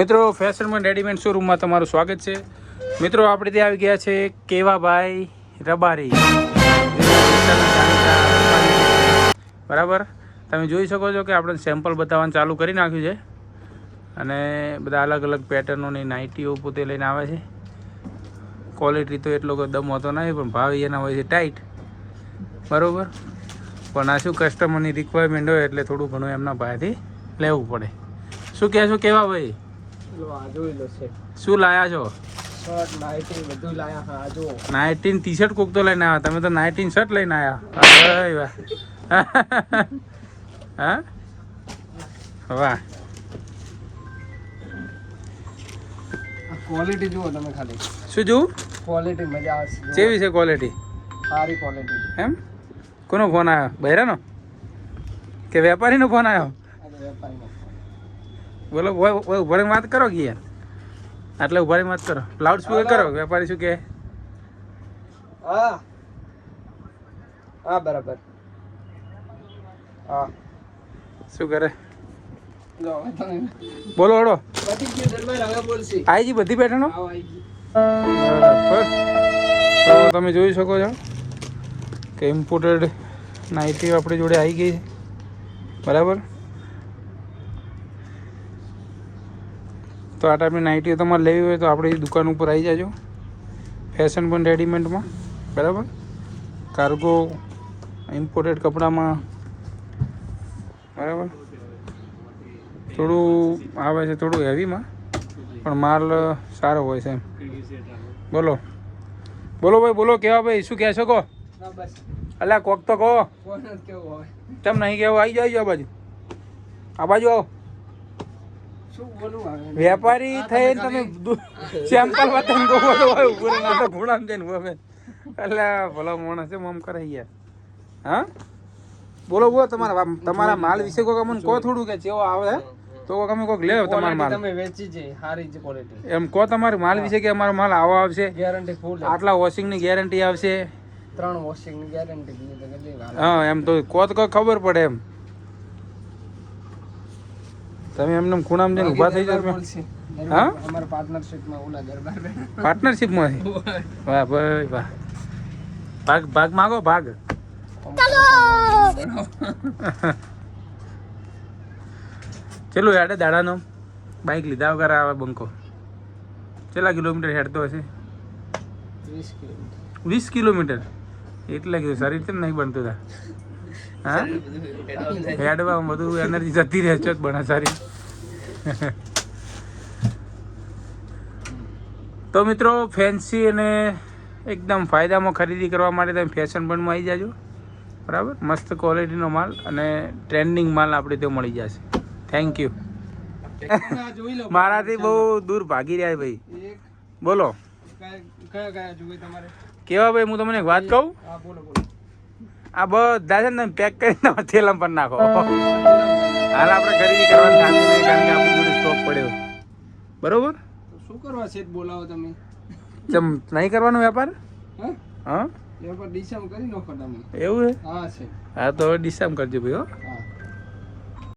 મિત્રો ફેશનમાં રેડીમેડ શોરૂમમાં તમારું સ્વાગત છે. મિત્રો આપણે ત્યાં આવી ગયા છે કેવાભાઈ રબારી, બરાબર. તમે જોઈ શકો છો કે આપણે સેમ્પલ બતાવવાનું ચાલુ કરી નાખ્યું છે અને બધા અલગ અલગ પેટર્નોની નાઇટીઓ પોતે લઈને આવે છે. ક્વોલિટી તો એટલો દમ હોતો નહીં, પણ ભાવ એના હોય છે ટાઈટ, બરાબર. પણ આ શું કસ્ટમરની રિક્વાયરમેન્ટ હોય એટલે થોડું ઘણું એમના પાસેથી લેવું પડે. શું કહેશો કેવા ભાઈ? શું લાયા છો? નાઇટીન ટી શર્ટ કોક તો લઈને આવ્યા, તમે તો નાઇટીન શર્ટ લઈને આવ્યા. હા વાહ, ક્વોલિટી જુઓ તમે ખાલી. શું જોવું? ક્વોલિટી મજા આવશે. કેવી છે ક્વોલિટી? સારી ક્વોલિટી. એમ? કોનો ફોન આવ્યો? બહેરાનો કે વેપારીનો ફોન આવ્યો? બોલો ઉભારીને વાત કરો કે યાર, આટલે ઉભારીને વાત કરો, લાઉડ સ્પીકર કરો. વેપારી શું કહે? હા હા બરાબર. હા શું કરે? બોલો હડો. આવી જી બધી પેટર્નો. તો તમે જોઈ શકો છો કે ઇમ્પોર્ટેડ નાઇટી આપણી જોડે આવી ગઈ છે, બરાબર. તો આ ટાઈપની નાઇટીઓ તમારે લેવી હોય તો આપણી દુકાન ઉપર આવી જાજો, ફેશન પણ રેડીમેડમાં, બરાબર. કાર્ગો ઇમ્પોર્ટેડ કપડામાં, બરાબર. થોડું આવે છે, થોડું હેવીમાં, પણ માલ સારો હોય છે એમ. બોલો બોલો ભાઈ, બોલો કેવા ભાઈ, શું કહેશો કહો? અલ્યા કોક તો કહો. કેમ નહીં કહેવું? આવી જાઓ આ બાજુ, આ બાજુ આવો. વેપારી થઈને તમે સેમ્પલ વતન ઘોડા જઈને એટલે ભલો માણસ છે આમ કરે યાર. હા બોલો બોલો, તમારા માલ વિશે કોઈક અમને કહો થોડું, કે જેવો આવે તો કોઈક અમે કોઈક લેવો તમારો માલ. તમે વેચી છે સારી જ ક્વોલિટી. એમ કહો તમારા માલ વિશે, કે અમારો માલ આવો આવશે, ગેરંટી ફૂલ, આટલા વોશિંગની ગેરંટી આવશે, 3 વોશિંગની ગેરંટી. હા એમ તો કહો તો કોઈ ખબર પડે એમ. તમે એમને ખૂણામાં જઈને ઊભા થઈ જાવ. હા અમારા પાર્ટનરશિપમાં ઓલા દરબાર પાર્ટનરશિપમાંથી. વાહ ભાઈ વાહ. ભાગ માગો ભાગ. ચલો હેડે દાડાનો બાઇક લીધા વગર આવે બંકો. કેટલા કિલોમીટર હેડતો હશે? 20 કિલોમીટર. એટલે કીધું શરીર કેમ નહીં બનતું હતા? હા હેડવા બધું એનર્જી જતી રહે છે બને સારી. તો મિત્રો ફેન્સી અને એકદમ ફાયદામાં ખરીદી કરવા માટે તમે ફેશન બનમાં આવી જાજો, બરાબર. મસ્ત ક્વોલિટીનો માલ અને ટ્રેન્ડિંગ માલ આપણે ત્યાં મળી જશે. Thank you. મારાથી બહુ દૂર ભાગી રહ્યા ભાઈ. બોલો કેવા ભાઈ, હું તમને એક વાત કહું. આ બધા છે ને પેક કરીને થેલામાં પણ નાખો. હાલ આપણે ખરીદી કરવાની થતી નહીં, કારણ કે આપણી જોડે સ્ટોક પડ્યો, બરોબર. શું કરવા છે બોલાવો તમે? ચમ નહીં કરવાનો વેપાર? હા વેપાર ડિસામ કરી નાખો તમે. એવું છે? હા છે. હા તો હવે ડિસામ કરજો ભાઈ. હો.